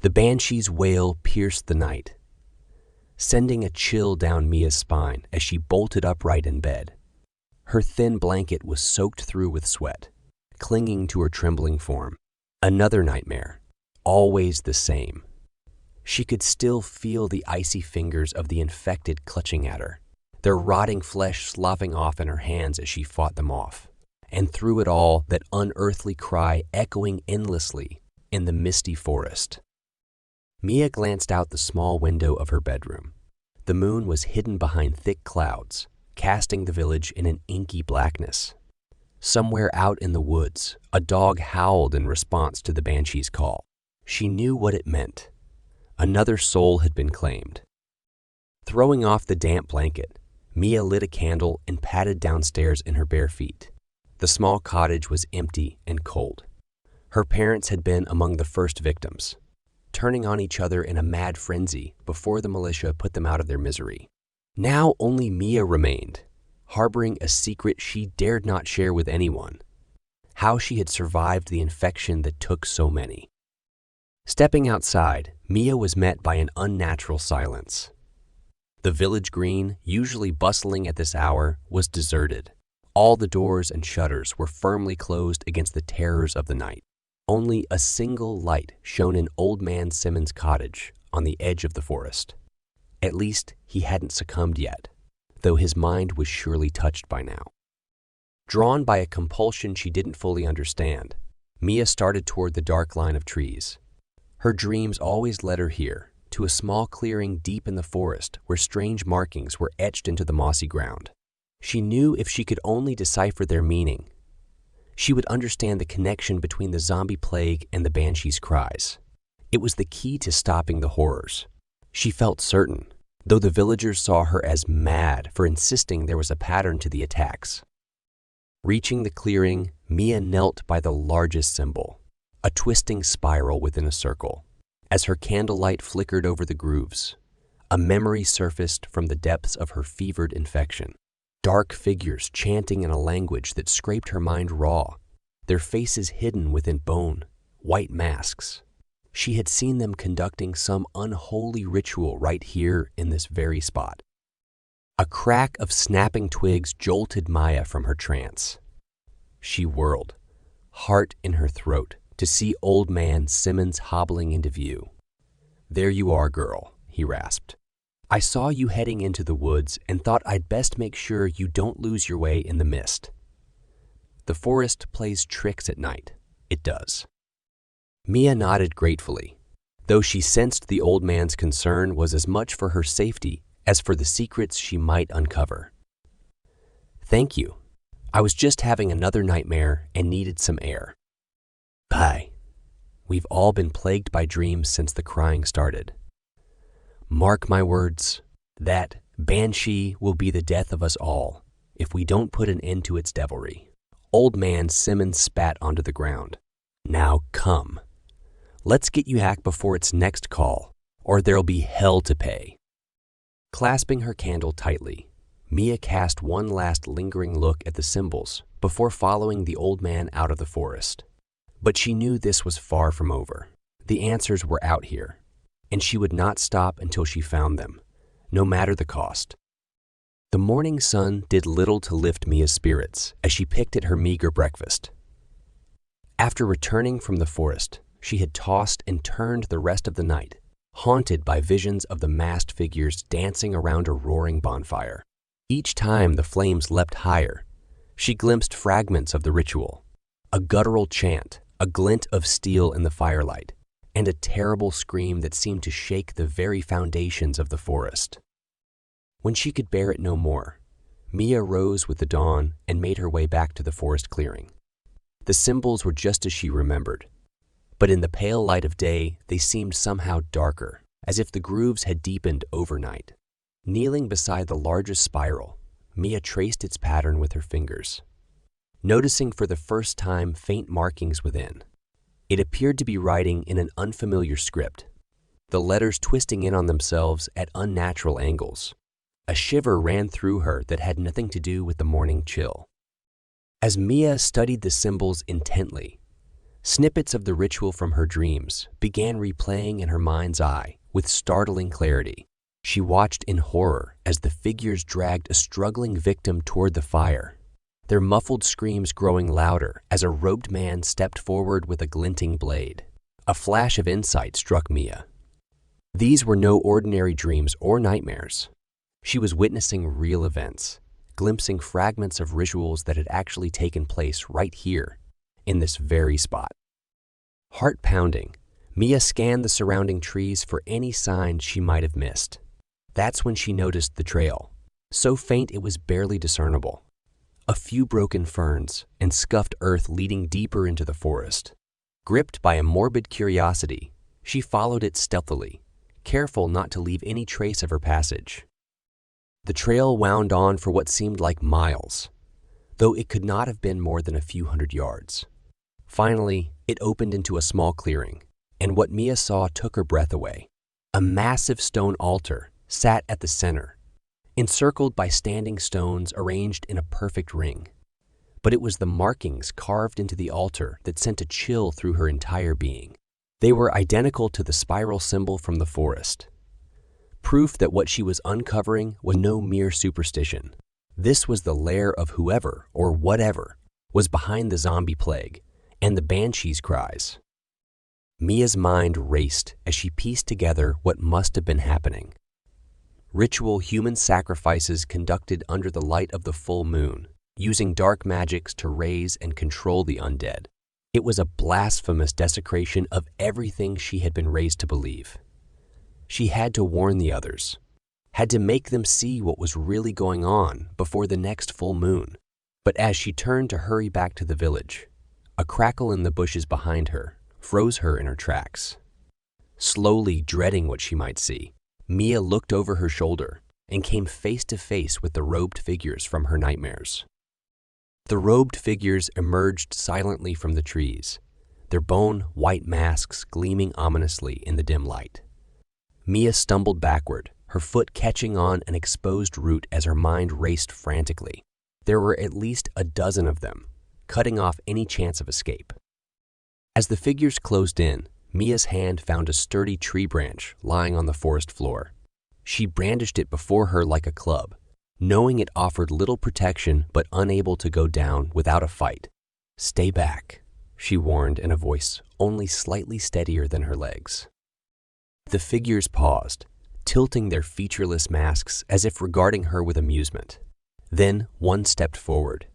The banshee's wail pierced the night, sending a chill down Mia's spine as she bolted upright in bed. Her thin blanket was soaked through with sweat, clinging to her trembling form. Another nightmare, always the same. She could still feel the icy fingers of the infected clutching at her, their rotting flesh sloughing off in her hands as she fought them off. And through it all, that unearthly cry echoing endlessly in the misty forest. Mia glanced out the small window of her bedroom. The moon was hidden behind thick clouds, casting the village in an inky blackness. Somewhere out in the woods, a dog howled in response to the banshee's call. She knew what it meant. Another soul had been claimed. Throwing off the damp blanket, Mia lit a candle and padded downstairs in her bare feet. The small cottage was empty and cold. Her parents had been among the first victims, turning on each other in a mad frenzy before the militia put them out of their misery. Now only Mia remained, harboring a secret she dared not share with anyone: how she had survived the infection that took so many. Stepping outside, Mia was met by an unnatural silence. The village green, usually bustling at this hour, was deserted. All the doors and shutters were firmly closed against the terrors of the night. Only a single light shone in Old Man Simmons' cottage on the edge of the forest. At least he hadn't succumbed yet, though his mind was surely touched by now. Drawn by a compulsion she didn't fully understand, Mia started toward the dark line of trees. Her dreams always led her here, to a small clearing deep in the forest where strange markings were etched into the mossy ground. She knew if she could only decipher their meaning, she would understand the connection between the zombie plague and the banshee's cries. It was the key to stopping the horrors. She felt certain, though the villagers saw her as mad for insisting there was a pattern to the attacks. Reaching the clearing, Mia knelt by the largest symbol, a twisting spiral within a circle. As her candlelight flickered over the grooves, a memory surfaced from the depths of her fevered infection. Dark figures chanting in a language that scraped her mind raw, their faces hidden within bone, white masks. She had seen them conducting some unholy ritual right here in this very spot. A crack of snapping twigs jolted Maya from her trance. She whirled, heart in her throat, to see Old Man Simmons hobbling into view. "There you are, girl," he rasped. "I saw you heading into the woods and thought I'd best make sure you don't lose your way in the mist. The forest plays tricks at night. It does." Mia nodded gratefully, though she sensed the old man's concern was as much for her safety as for the secrets she might uncover. "Thank you. I was just having another nightmare and needed some air." "Bye. We've all been plagued by dreams since the crying started. Mark my words, that banshee will be the death of us all if we don't put an end to its devilry." Old Man Simmons spat onto the ground. "Now come. Let's get you back before its next call, or there'll be hell to pay." Clasping her candle tightly, Mia cast one last lingering look at the symbols before following the old man out of the forest. But she knew this was far from over. The answers were out here, and she would not stop until she found them, no matter the cost. The morning sun did little to lift Mia's spirits as she picked at her meager breakfast. After returning from the forest, she had tossed and turned the rest of the night, haunted by visions of the masked figures dancing around a roaring bonfire. Each time the flames leapt higher, she glimpsed fragments of the ritual, a guttural chant, a glint of steel in the firelight, and a terrible scream that seemed to shake the very foundations of the forest. When she could bear it no more, Mia rose with the dawn and made her way back to the forest clearing. The symbols were just as she remembered, but in the pale light of day they seemed somehow darker, as if the grooves had deepened overnight. Kneeling beside the largest spiral, Mia traced its pattern with her fingers, noticing for the first time faint markings within. It appeared to be writing in an unfamiliar script, the letters twisting in on themselves at unnatural angles. A shiver ran through her that had nothing to do with the morning chill. As Mia studied the symbols intently, Snippets of the ritual from her dreams began replaying in her mind's eye with startling clarity. She watched in horror as the figures dragged a struggling victim toward the fire, their muffled screams growing louder as a robed man stepped forward with a glinting blade. A flash of insight struck Mia. These were no ordinary dreams or nightmares. She was witnessing real events, glimpsing fragments of rituals that had actually taken place right here, in this very spot. Heart pounding, Mia scanned the surrounding trees for any sign she might have missed. That's when she noticed the trail, so faint it was barely discernible. A few broken ferns and scuffed earth leading deeper into the forest. Gripped by a morbid curiosity, she followed it stealthily, careful not to leave any trace of her passage. The trail wound on for what seemed like miles, though it could not have been more than a few hundred yards. Finally, it opened into a small clearing, and what Mia saw took her breath away. A massive stone altar sat at the center, encircled by standing stones arranged in a perfect ring. But it was the markings carved into the altar that sent a chill through her entire being. They were identical to the spiral symbol from the forest. Proof that what she was uncovering was no mere superstition. This was the lair of whoever or whatever was behind the zombie plague and the banshee's cries. Mia's mind raced as she pieced together what must have been happening. Ritual human sacrifices conducted under the light of the full moon, using dark magics to raise and control the undead. It was a blasphemous desecration of everything she had been raised to believe. She had to warn the others, had to make them see what was really going on before the next full moon. But as she turned to hurry back to the village, a crackle in the bushes behind her froze her in her tracks. Slowly dreading what she might see, Mia looked over her shoulder and came face to face with the robed figures from her nightmares. The robed figures emerged silently from the trees, their bone white masks gleaming ominously in the dim light. Mia stumbled backward, her foot catching on an exposed root as her mind raced frantically. There were at least a dozen of them, cutting off any chance of escape. As the figures closed in, Mia's hand found a sturdy tree branch lying on the forest floor. She brandished it before her like a club, knowing it offered little protection but unable to go down without a fight. "Stay back," she warned in a voice only slightly steadier than her legs. The figures paused, tilting their featureless masks as if regarding her with amusement. Then one stepped forward,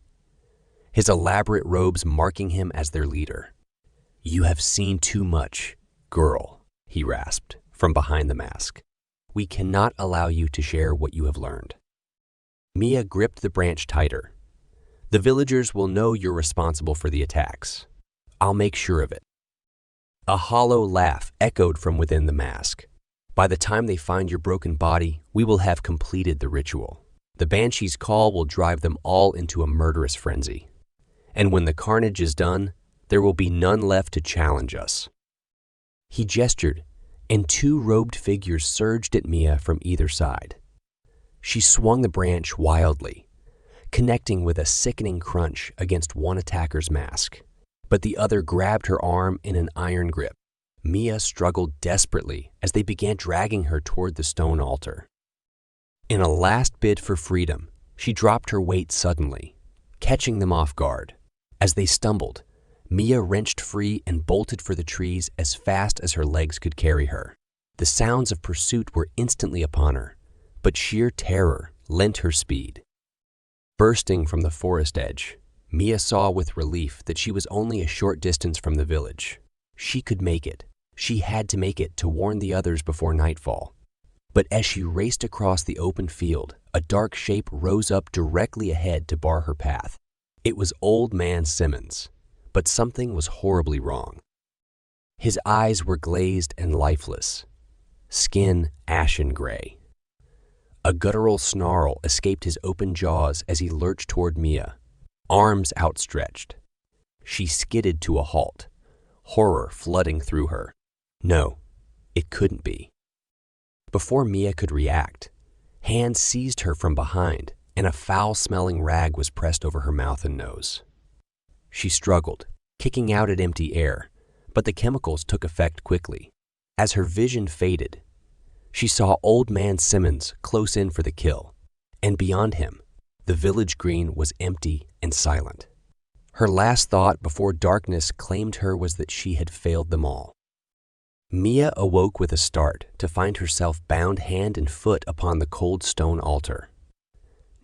his elaborate robes marking him as their leader. "You have seen too much, girl," he rasped from behind the mask. "We cannot allow you to share what you have learned." Mia gripped the branch tighter. "The villagers will know you're responsible for the attacks. I'll make sure of it." A hollow laugh echoed from within the mask. "By the time they find your broken body, we will have completed the ritual. The banshee's call will drive them all into a murderous frenzy. And when the carnage is done, there will be none left to challenge us." He gestured, and two robed figures surged at Mia from either side. She swung the branch wildly, connecting with a sickening crunch against one attacker's mask, but the other grabbed her arm in an iron grip. Mia struggled desperately as they began dragging her toward the stone altar. In a last bid for freedom, she dropped her weight suddenly, catching them off guard. As they stumbled, Mia wrenched free and bolted for the trees as fast as her legs could carry her. The sounds of pursuit were instantly upon her, but sheer terror lent her speed. Bursting from the forest edge, Mia saw with relief that she was only a short distance from the village. She could make it. She had to make it to warn the others before nightfall. But as she raced across the open field, a dark shape rose up directly ahead to bar her path. It was Old Man Simmons, but something was horribly wrong. His eyes were glazed and lifeless, skin ashen gray. A guttural snarl escaped his open jaws as he lurched toward Mia, arms outstretched. She skidded to a halt, horror flooding through her. No, it couldn't be. Before Mia could react, hands seized her from behind and a foul-smelling rag was pressed over her mouth and nose. She struggled, kicking out at empty air, but the chemicals took effect quickly. As her vision faded, she saw Old Man Simmons close in for the kill, and beyond him, the village green was empty and silent. Her last thought before darkness claimed her was that she had failed them all. Mia awoke with a start to find herself bound hand and foot upon the cold stone altar.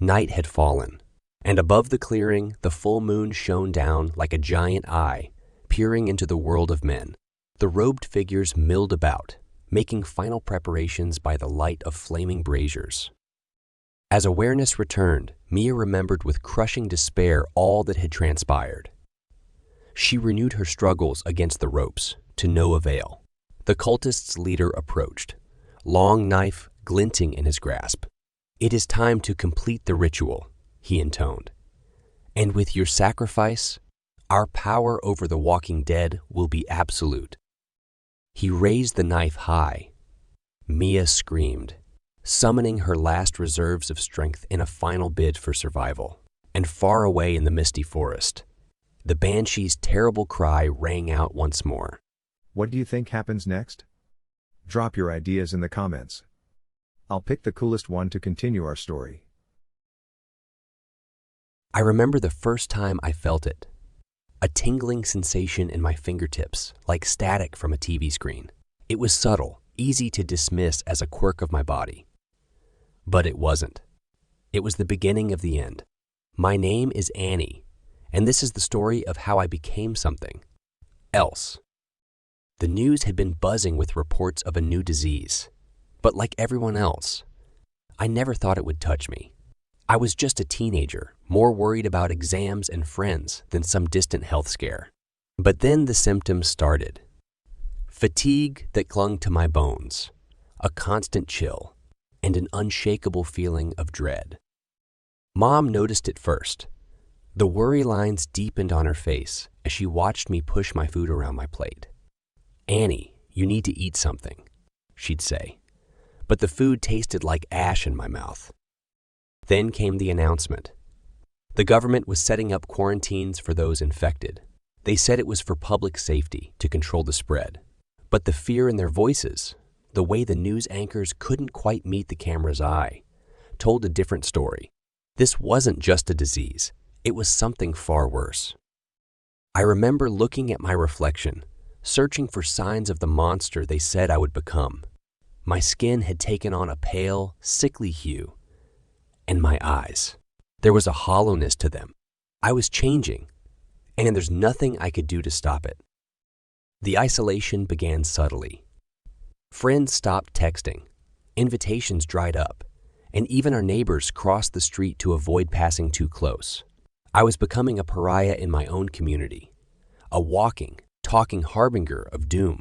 Night had fallen, and above the clearing the full moon shone down like a giant eye, peering into the world of men. The robed figures milled about, making final preparations by the light of flaming braziers. As awareness returned, Mia remembered with crushing despair all that had transpired. She renewed her struggles against the ropes, to no avail. The cultist's leader approached, long knife glinting in his grasp. "It is time to complete the ritual," he intoned. "And with your sacrifice, our power over the walking dead will be absolute." He raised the knife high. Mia screamed, summoning her last reserves of strength in a final bid for survival. And far away in the misty forest, the banshee's terrible cry rang out once more. What do you think happens next? Drop your ideas in the comments. I'll pick the coolest one to continue our story. I remember the first time I felt it. A tingling sensation in my fingertips, like static from a TV screen. It was subtle, easy to dismiss as a quirk of my body. But it wasn't. It was the beginning of the end. My name is Annie, and this is the story of how I became something else. The news had been buzzing with reports of a new disease, but like everyone else, I never thought it would touch me. I was just a teenager, more worried about exams and friends than some distant health scare. But then the symptoms started. Fatigue that clung to my bones, a constant chill, and an unshakable feeling of dread. Mom noticed it first. The worry lines deepened on her face as she watched me push my food around my plate. "Annie, you need to eat something," she'd say, but the food tasted like ash in my mouth. Then came the announcement. The government was setting up quarantines for those infected. They said it was for public safety to control the spread. But the fear in their voices, the way the news anchors couldn't quite meet the camera's eye, told a different story. This wasn't just a disease. It was something far worse. I remember looking at my reflection, searching for signs of the monster they said I would become. My skin had taken on a pale, sickly hue, and my eyes, there was a hollowness to them. I was changing, and there's nothing I could do to stop it. The isolation began subtly. Friends stopped texting, invitations dried up, and even our neighbors crossed the street to avoid passing too close. I was becoming a pariah in my own community, a walking, talking harbinger of doom.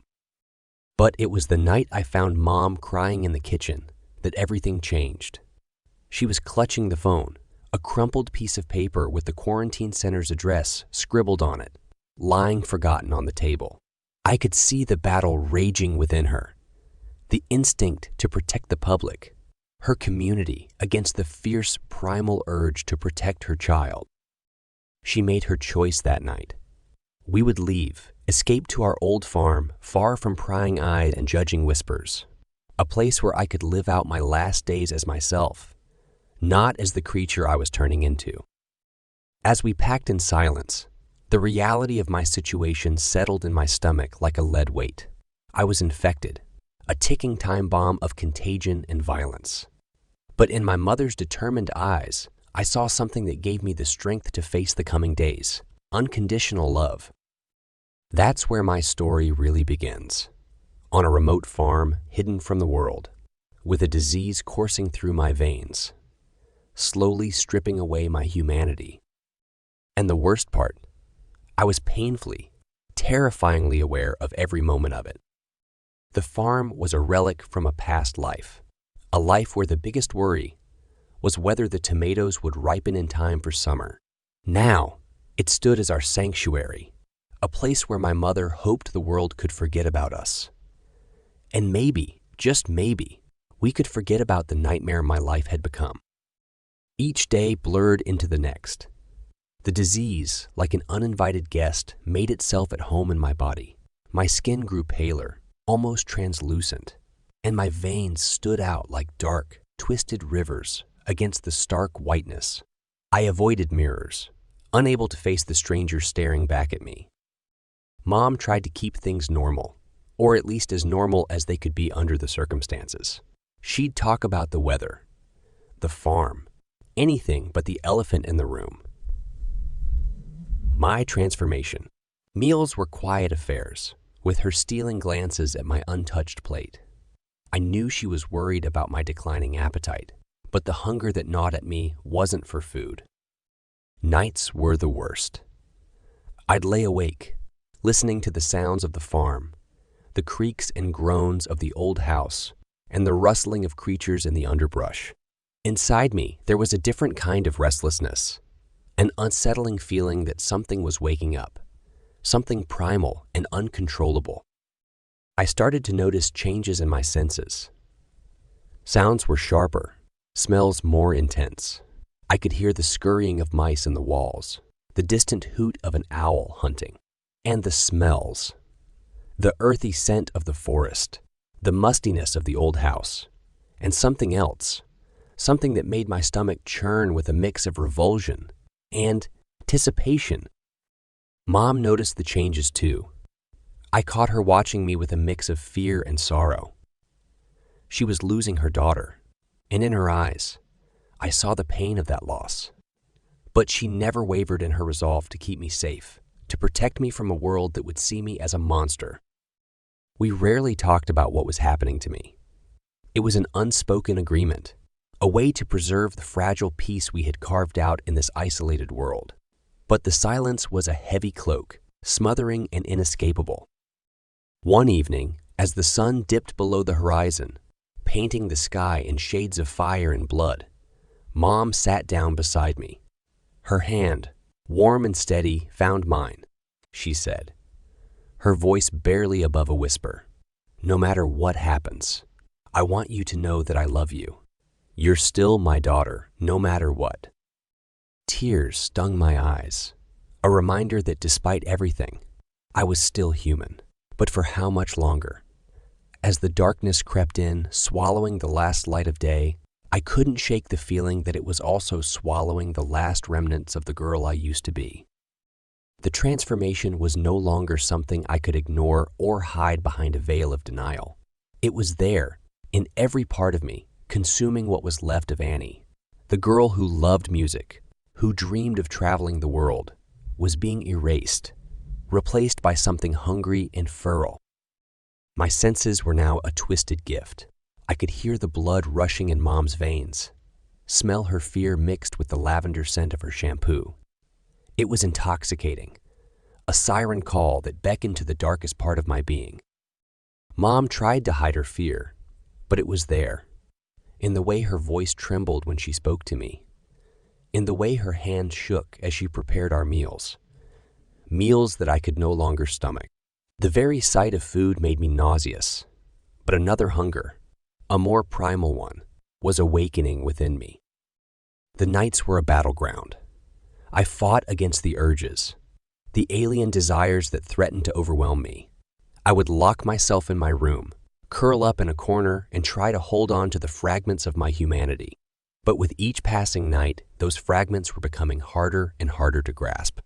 But it was the night I found Mom crying in the kitchen that everything changed. She was clutching the phone, a crumpled piece of paper with the quarantine center's address scribbled on it, lying forgotten on the table. I could see the battle raging within her, the instinct to protect the public, her community against the fierce primal urge to protect her child. She made her choice that night. We would leave, escape to our old farm, far from prying eyes and judging whispers, a place where I could live out my last days as myself, not as the creature I was turning into. As we packed in silence, the reality of my situation settled in my stomach like a lead weight. I was infected, a ticking time bomb of contagion and violence. But in my mother's determined eyes, I saw something that gave me the strength to face the coming days: unconditional love. That's where my story really begins. On a remote farm, hidden from the world, with a disease coursing through my veins, slowly stripping away my humanity. And the worst part, I was painfully, terrifyingly aware of every moment of it. The farm was a relic from a past life, a life where the biggest worry was whether the tomatoes would ripen in time for summer. Now, it stood as our sanctuary, a place where my mother hoped the world could forget about us. And maybe, just maybe, we could forget about the nightmare my life had become. Each day blurred into the next. The disease, like an uninvited guest, made itself at home in my body. My skin grew paler, almost translucent, and my veins stood out like dark, twisted rivers against the stark whiteness. I avoided mirrors, unable to face the stranger staring back at me. Mom tried to keep things normal, or at least as normal as they could be under the circumstances. She'd talk about the weather, the farm, anything but the elephant in the room. My transformation. Meals were quiet affairs, with her stealing glances at my untouched plate. I knew she was worried about my declining appetite, but the hunger that gnawed at me wasn't for food. Nights were the worst. I'd lay awake, listening to the sounds of the farm, the creaks and groans of the old house, and the rustling of creatures in the underbrush. Inside me, there was a different kind of restlessness, an unsettling feeling that something was waking up, something primal and uncontrollable. I started to notice changes in my senses. Sounds were sharper, smells more intense. I could hear the scurrying of mice in the walls, the distant hoot of an owl hunting, and the smells. The earthy scent of the forest, the mustiness of the old house, and something else, something that made my stomach churn with a mix of revulsion and anticipation. Mom noticed the changes too. I caught her watching me with a mix of fear and sorrow. She was losing her daughter, and in her eyes, I saw the pain of that loss. But she never wavered in her resolve to keep me safe, to protect me from a world that would see me as a monster. We rarely talked about what was happening to me. It was an unspoken agreement, a way to preserve the fragile peace we had carved out in this isolated world. But the silence was a heavy cloak, smothering and inescapable. One evening, as the sun dipped below the horizon, painting the sky in shades of fire and blood, Mom sat down beside me. Her hand, warm and steady, found mine. She said, her voice barely above a whisper, "No matter what happens, I want you to know that I love you. You're still my daughter, no matter what." Tears stung my eyes, a reminder that despite everything, I was still human. But for how much longer? As the darkness crept in, swallowing the last light of day, I couldn't shake the feeling that it was also swallowing the last remnants of the girl I used to be. The transformation was no longer something I could ignore or hide behind a veil of denial. It was there, in every part of me, consuming what was left of Annie. The girl who loved music, who dreamed of traveling the world, was being erased, replaced by something hungry and feral. My senses were now a twisted gift. I could hear the blood rushing in Mom's veins, smell her fear mixed with the lavender scent of her shampoo. It was intoxicating, a siren call that beckoned to the darkest part of my being. Mom tried to hide her fear, but it was there, in the way her voice trembled when she spoke to me, in the way her hand shook as she prepared our meals that I could no longer stomach. The very sight of food made me nauseous, but another hunger, a more primal one, was awakening within me. The nights were a battleground. I fought against the urges, the alien desires that threatened to overwhelm me. I would lock myself in my room, curl up in a corner, and try to hold on to the fragments of my humanity. But with each passing night, those fragments were becoming harder and harder to grasp.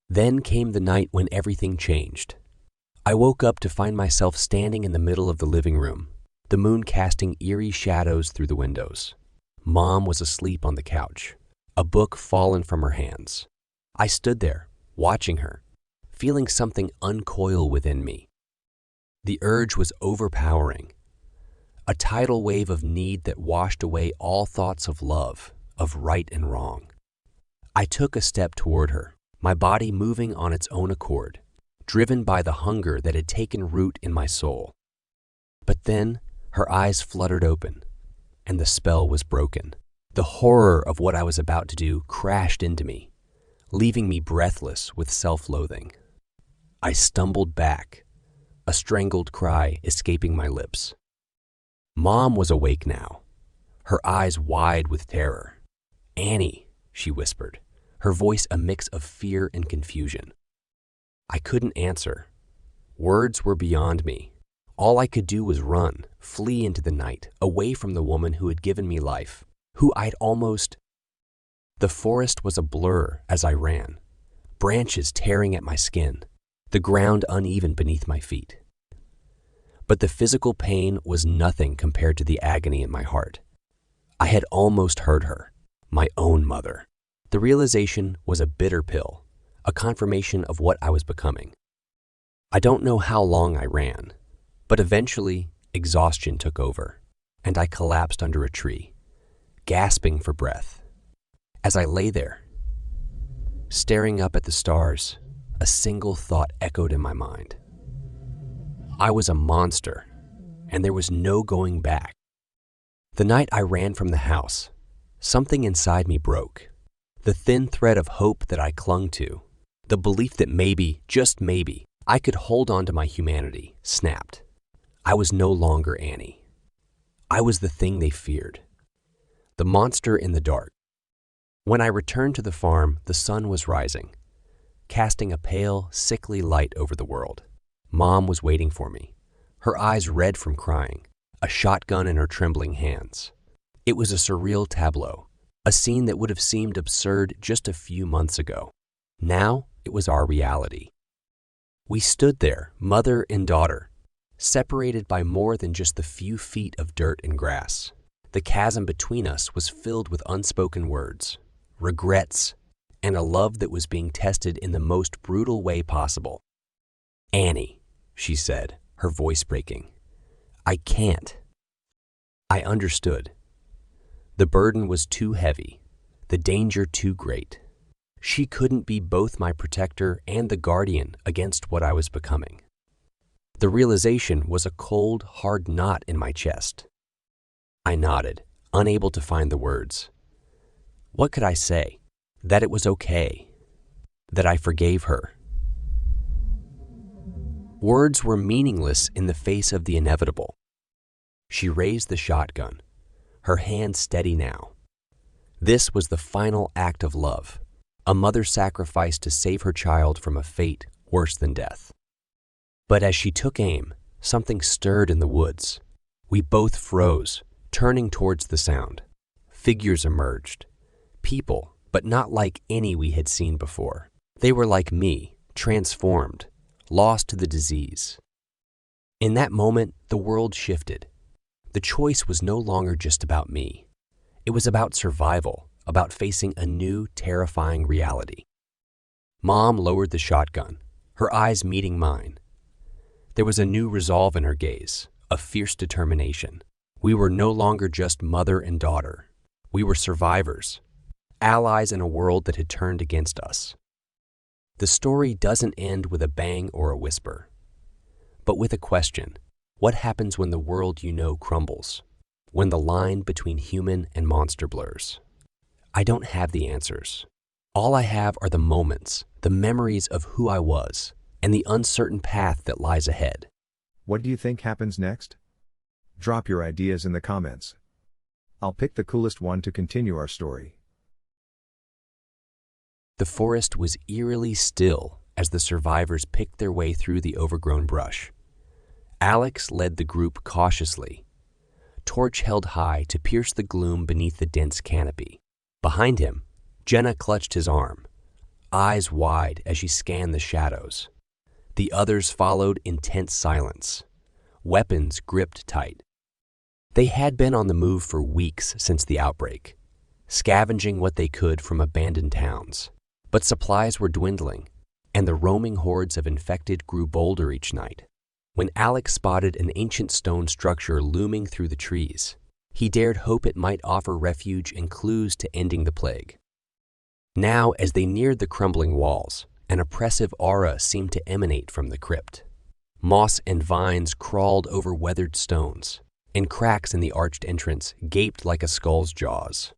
Then came the night when everything changed. I woke up to find myself standing in the middle of the living room, the moon casting eerie shadows through the windows. Mom was asleep on the couch, a book fallen from her hands. I stood there, watching her, feeling something uncoil within me. The urge was overpowering, a tidal wave of need that washed away all thoughts of love, of right and wrong. I took a step toward her, my body moving on its own accord, driven by the hunger that had taken root in my soul. But then her eyes fluttered open, and the spell was broken. The horror of what I was about to do crashed into me, leaving me breathless with self-loathing. I stumbled back, a strangled cry escaping my lips. Mom was awake now, her eyes wide with terror. "Annie," she whispered, her voice a mix of fear and confusion. I couldn't answer. Words were beyond me. All I could do was run, flee into the night, away from the woman who had given me life, who I'd almost... The forest was a blur as I ran, branches tearing at my skin, the ground uneven beneath my feet. But the physical pain was nothing compared to the agony in my heart. I had almost heard her, my own mother. The realization was a bitter pill, a confirmation of what I was becoming. I don't know how long I ran, but eventually exhaustion took over, and I collapsed under a tree, gasping for breath. As I lay there, staring up at the stars, a single thought echoed in my mind. I was a monster, and there was no going back. The night I ran from the house, something inside me broke. The thin thread of hope that I clung to, the belief that maybe, just maybe, I could hold on to my humanity, snapped. I was no longer Annie. I was the thing they feared, the monster in the dark. When I returned to the farm, the sun was rising, casting a pale, sickly light over the world. Mom was waiting for me, her eyes red from crying, a shotgun in her trembling hands. It was a surreal tableau, a scene that would have seemed absurd just a few months ago. Now it was our reality. We stood there, mother and daughter, separated by more than just the few feet of dirt and grass. The chasm between us was filled with unspoken words, regrets, and a love that was being tested in the most brutal way possible. "Annie," she said, her voice breaking, "I can't." I understood. The burden was too heavy, the danger too great. She couldn't be both my protector and the guardian against what I was becoming. The realization was a cold, hard knot in my chest. I nodded, unable to find the words. What could I say? That it was okay. That I forgave her. Words were meaningless in the face of the inevitable. She raised the shotgun, her hand steady now. This was the final act of love, a mother's sacrifice to save her child from a fate worse than death. But as she took aim, something stirred in the woods. We both froze, turning towards the sound. Figures emerged. People, but not like any we had seen before. They were like me, transformed, lost to the disease. In that moment, the world shifted. The choice was no longer just about me. It was about survival, about facing a new, terrifying reality. Mom lowered the shotgun, her eyes meeting mine. There was a new resolve in her gaze, a fierce determination. We were no longer just mother and daughter. We were survivors, allies in a world that had turned against us. The story doesn't end with a bang or a whisper, but with a question. What happens when the world you know crumbles? When the line between human and monster blurs? I don't have the answers. All I have are the moments, the memories of who I was, and the uncertain path that lies ahead. What do you think happens next? Drop your ideas in the comments. I'll pick the coolest one to continue our story. The forest was eerily still as the survivors picked their way through the overgrown brush. Alex led the group cautiously, torch held high to pierce the gloom beneath the dense canopy. Behind him, Jenna clutched his arm, eyes wide as she scanned the shadows. The others followed in tense silence, weapons gripped tight. They had been on the move for weeks since the outbreak, scavenging what they could from abandoned towns. But supplies were dwindling, and the roaming hordes of infected grew bolder each night. When Alex spotted an ancient stone structure looming through the trees, he dared hope it might offer refuge and clues to ending the plague. Now, as they neared the crumbling walls, an oppressive aura seemed to emanate from the crypt. Moss and vines crawled over weathered stones, and cracks in the arched entrance gaped like a skull's jaws.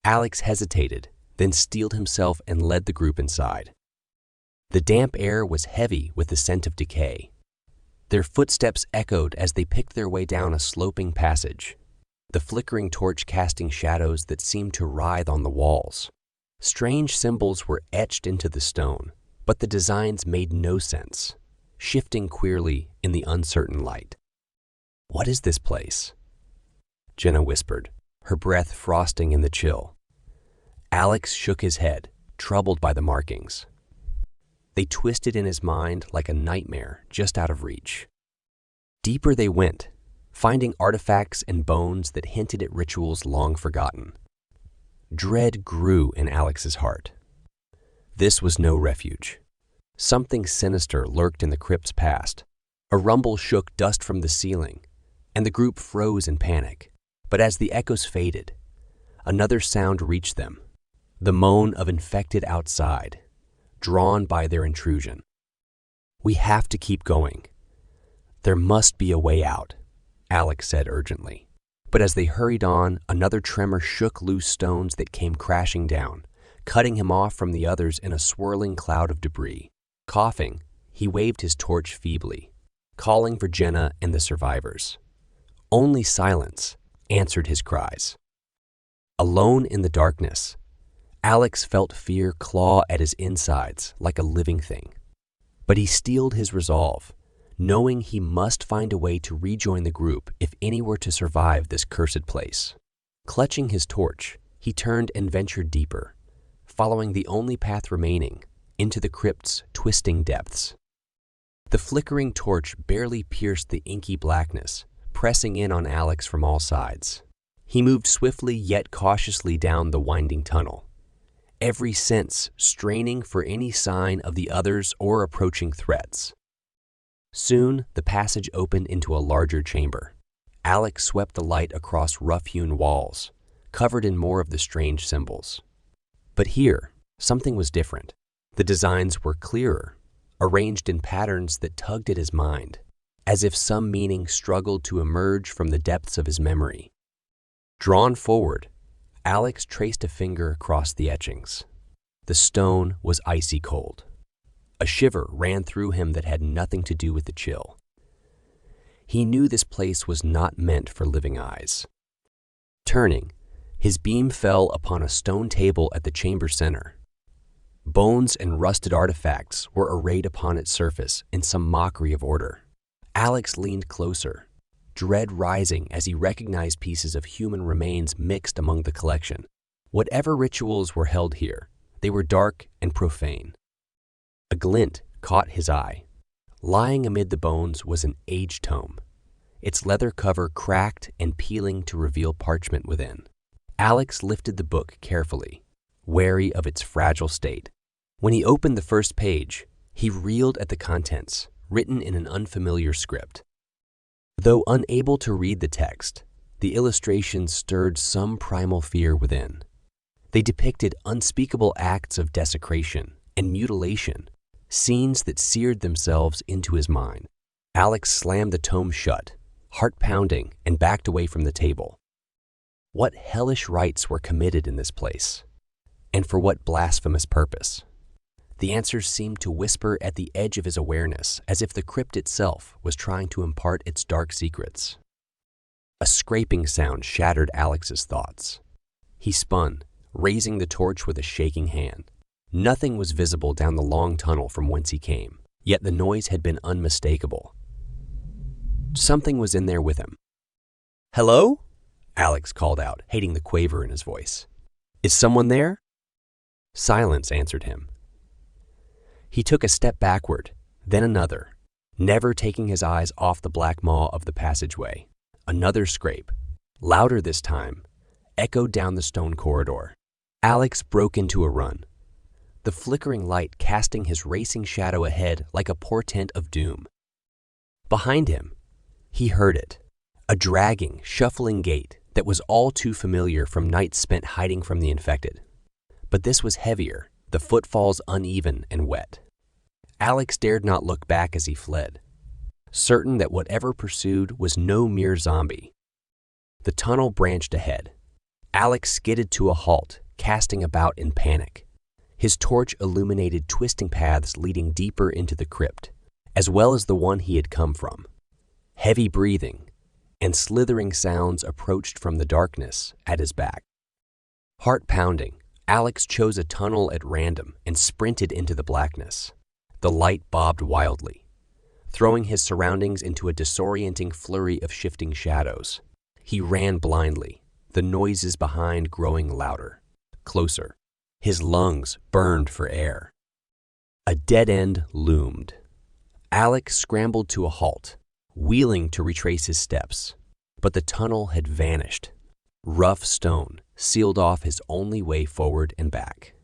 Alex hesitated, then steeled himself and led the group inside. The damp air was heavy with the scent of decay. Their footsteps echoed as they picked their way down a sloping passage, the flickering torch casting shadows that seemed to writhe on the walls. Strange symbols were etched into the stone, but the designs made no sense, shifting queerly in the uncertain light. "What is this place?" Jenna whispered, her breath frosting in the chill. Alex shook his head, troubled by the markings. They twisted in his mind like a nightmare just out of reach. Deeper they went, finding artifacts and bones that hinted at rituals long forgotten. Dread grew in Alex's heart. This was no refuge. Something sinister lurked in the crypt's past. A rumble shook dust from the ceiling, and the group froze in panic. But as the echoes faded, another sound reached them, the moan of infected outside, drawn by their intrusion. "We have to keep going. There must be a way out," Alex said urgently. But as they hurried on, another tremor shook loose stones that came crashing down, cutting him off from the others in a swirling cloud of debris. Coughing, he waved his torch feebly, calling for Jenna and the survivors. Only silence answered his cries. Alone in the darkness, Alex felt fear claw at his insides like a living thing. But he steeled his resolve, knowing he must find a way to rejoin the group if any were to survive this cursed place. Clutching his torch, he turned and ventured deeper, following the only path remaining, into the crypt's twisting depths. The flickering torch barely pierced the inky blackness, pressing in on Alex from all sides. He moved swiftly yet cautiously down the winding tunnel, every sense straining for any sign of the others or approaching threats. Soon, the passage opened into a larger chamber. Alex swept the light across rough-hewn walls, covered in more of the strange symbols. But here, something was different. The designs were clearer, arranged in patterns that tugged at his mind, as if some meaning struggled to emerge from the depths of his memory. Drawn forward, Alex traced a finger across the etchings. The stone was icy cold. A shiver ran through him that had nothing to do with the chill. He knew this place was not meant for living eyes. Turning, his beam fell upon a stone table at the chamber center. Bones and rusted artifacts were arrayed upon its surface in some mockery of order. Alex leaned closer, dread rising as he recognized pieces of human remains mixed among the collection. Whatever rituals were held here, they were dark and profane. A glint caught his eye. Lying amid the bones was an age tome, its leather cover cracked and peeling to reveal parchment within. Alex lifted the book carefully, wary of its fragile state. When he opened the first page, he reeled at the contents, written in an unfamiliar script. Though unable to read the text, the illustrations stirred some primal fear within. They depicted unspeakable acts of desecration and mutilation, scenes that seared themselves into his mind. Alex slammed the tome shut, heart pounding, and backed away from the table. What hellish rites were committed in this place? And for what blasphemous purpose? The answers seemed to whisper at the edge of his awareness, as if the crypt itself was trying to impart its dark secrets. A scraping sound shattered Alex's thoughts. He spun, raising the torch with a shaking hand. Nothing was visible down the long tunnel from whence he came, yet the noise had been unmistakable. Something was in there with him. "Hello?" Alex called out, hating the quaver in his voice. "Is someone there?" Silence answered him. He took a step backward, then another, never taking his eyes off the black maw of the passageway. Another scrape, louder this time, echoed down the stone corridor. Alex broke into a run, the flickering light casting his racing shadow ahead like a portent of doom. Behind him, he heard it, a dragging, shuffling gait that was all too familiar from nights spent hiding from the infected. But this was heavier, the footfalls uneven and wet. Alex dared not look back as he fled, certain that whatever pursued was no mere zombie. The tunnel branched ahead. Alex skidded to a halt, casting about in panic. His torch illuminated twisting paths leading deeper into the crypt, as well as the one he had come from. Heavy breathing and slithering sounds approached from the darkness at his back. Heart pounding, Alex chose a tunnel at random and sprinted into the blackness. The light bobbed wildly, throwing his surroundings into a disorienting flurry of shifting shadows. He ran blindly, the noises behind growing louder, closer. His lungs burned for air. A dead end loomed. Alex scrambled to a halt, wheeling to retrace his steps. But the tunnel had vanished. Rough stone sealed off his only way forward and back.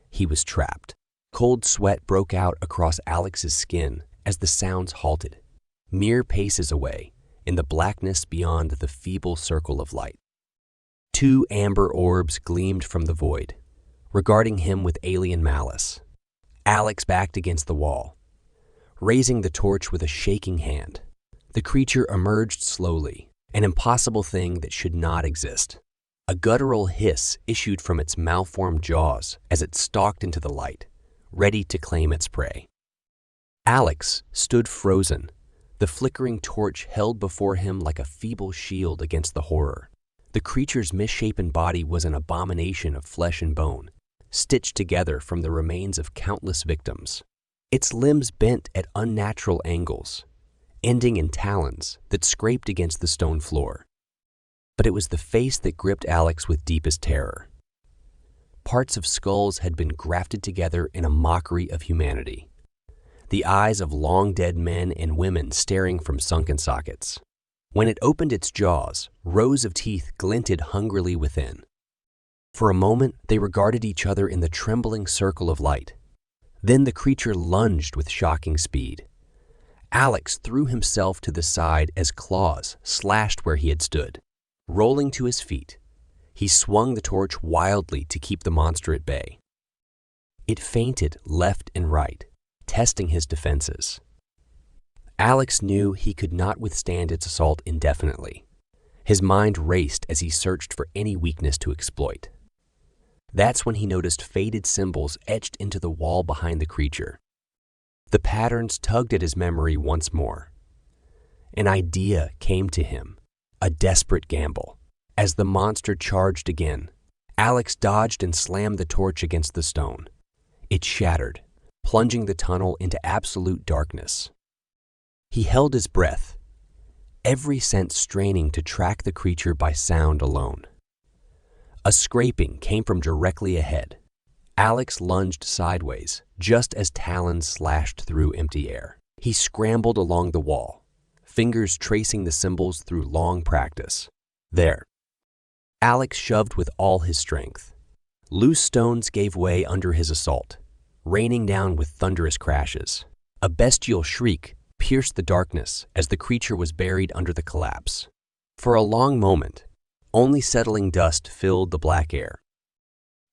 He was trapped. Cold sweat broke out across Alex's skin as the sounds halted, mere paces away, in the blackness beyond the feeble circle of light. Two amber orbs gleamed from the void, regarding him with alien malice. Alex backed against the wall, raising the torch with a shaking hand. The creature emerged slowly, an impossible thing that should not exist. A guttural hiss issued from its malformed jaws as it stalked into the light, ready to claim its prey. Alex stood frozen, the flickering torch held before him like a feeble shield against the horror. The creature's misshapen body was an abomination of flesh and bone, stitched together from the remains of countless victims. Its limbs bent at unnatural angles, ending in talons that scraped against the stone floor. But it was the face that gripped Alex with deepest terror. Parts of skulls had been grafted together in a mockery of humanity. The eyes of long-dead men and women staring from sunken sockets. When it opened its jaws, rows of teeth glinted hungrily within. For a moment, they regarded each other in the trembling circle of light. Then the creature lunged with shocking speed. Alex threw himself to the side as claws slashed where he had stood. Rolling to his feet, he swung the torch wildly to keep the monster at bay. It feinted left and right, testing his defenses. Alex knew he could not withstand its assault indefinitely. His mind raced as he searched for any weakness to exploit. That's when he noticed faded symbols etched into the wall behind the creature. The patterns tugged at his memory once more. An idea came to him, a desperate gamble. As the monster charged again, Alex dodged and slammed the torch against the stone. It shattered, plunging the tunnel into absolute darkness. He held his breath, every sense straining to track the creature by sound alone. A scraping came from directly ahead. Alex lunged sideways, just as talons slashed through empty air. He scrambled along the wall, fingers tracing the symbols through long practice. There. Alex shoved with all his strength. Loose stones gave way under his assault, raining down with thunderous crashes. A bestial shriek pierced the darkness as the creature was buried under the collapse. For a long moment, only settling dust filled the black air.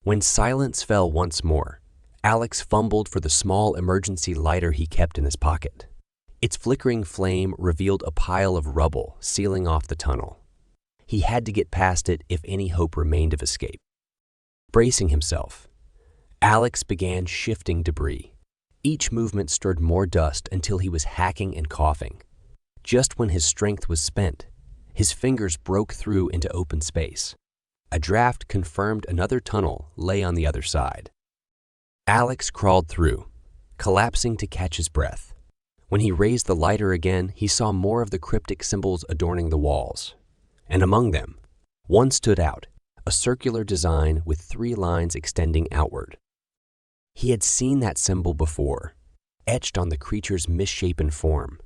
When silence fell once more, Alex fumbled for the small emergency lighter he kept in his pocket. Its flickering flame revealed a pile of rubble sealing off the tunnel. He had to get past it if any hope remained of escape. Bracing himself, Alex began shifting debris. Each movement stirred more dust until he was hacking and coughing. Just when his strength was spent, his fingers broke through into open space. A draft confirmed another tunnel lay on the other side. Alex crawled through, collapsing to catch his breath. When he raised the lighter again, he saw more of the cryptic symbols adorning the walls. And among them, one stood out, a circular design with 3 lines extending outward. He had seen that symbol before, etched on the creature's misshapen form.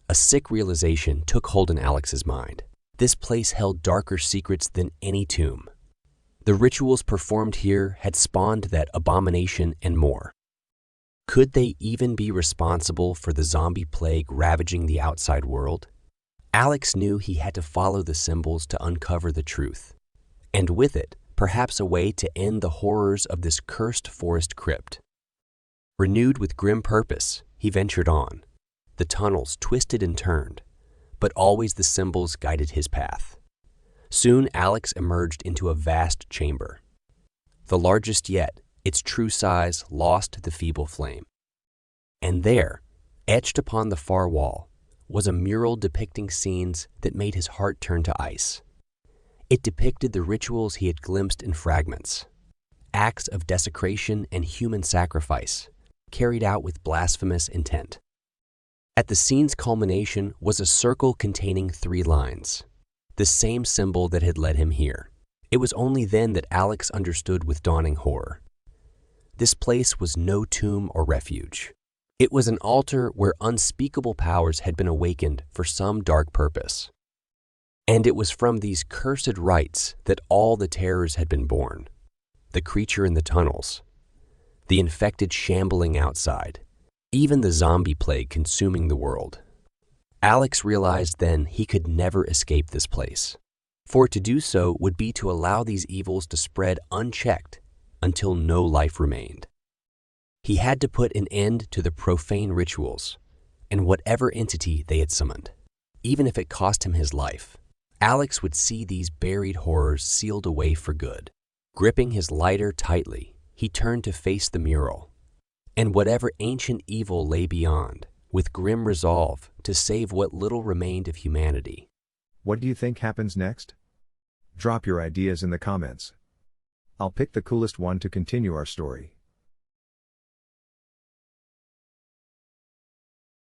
A sick realization took hold in Alex's mind. This place held darker secrets than any tomb. The rituals performed here had spawned that abomination and more. Could they even be responsible for the zombie plague ravaging the outside world? Alex knew he had to follow the symbols to uncover the truth, and with it, perhaps a way to end the horrors of this cursed forest crypt. Renewed with grim purpose, he ventured on. The tunnels twisted and turned, but always the symbols guided his path. Soon Alex emerged into a vast chamber. The largest yet, its true size lost the feeble flame. And there, etched upon the far wall, was a mural depicting scenes that made his heart turn to ice. It depicted the rituals he had glimpsed in fragments. acts of desecration and human sacrifice, carried out with blasphemous intent. At the scene's culmination was a circle containing 3 lines, the same symbol that had led him here. It was only then that Alex understood with dawning horror. This place was no tomb or refuge. It was an altar where unspeakable powers had been awakened for some dark purpose. And it was from these cursed rites that all the terrors had been born. The creature in the tunnels, the infected shambling outside, even the zombie plague consuming the world. Alex realized then he could never escape this place, for to do so would be to allow these evils to spread unchecked until no life remained. He had to put an end to the profane rituals and whatever entity they had summoned, even if it cost him his life. Alex would see these buried horrors sealed away for good. Gripping his lighter tightly, he turned to face the mural, and whatever ancient evil lay beyond, with grim resolve to save what little remained of humanity. What do you think happens next? Drop your ideas in the comments. I'll pick the coolest one to continue our story.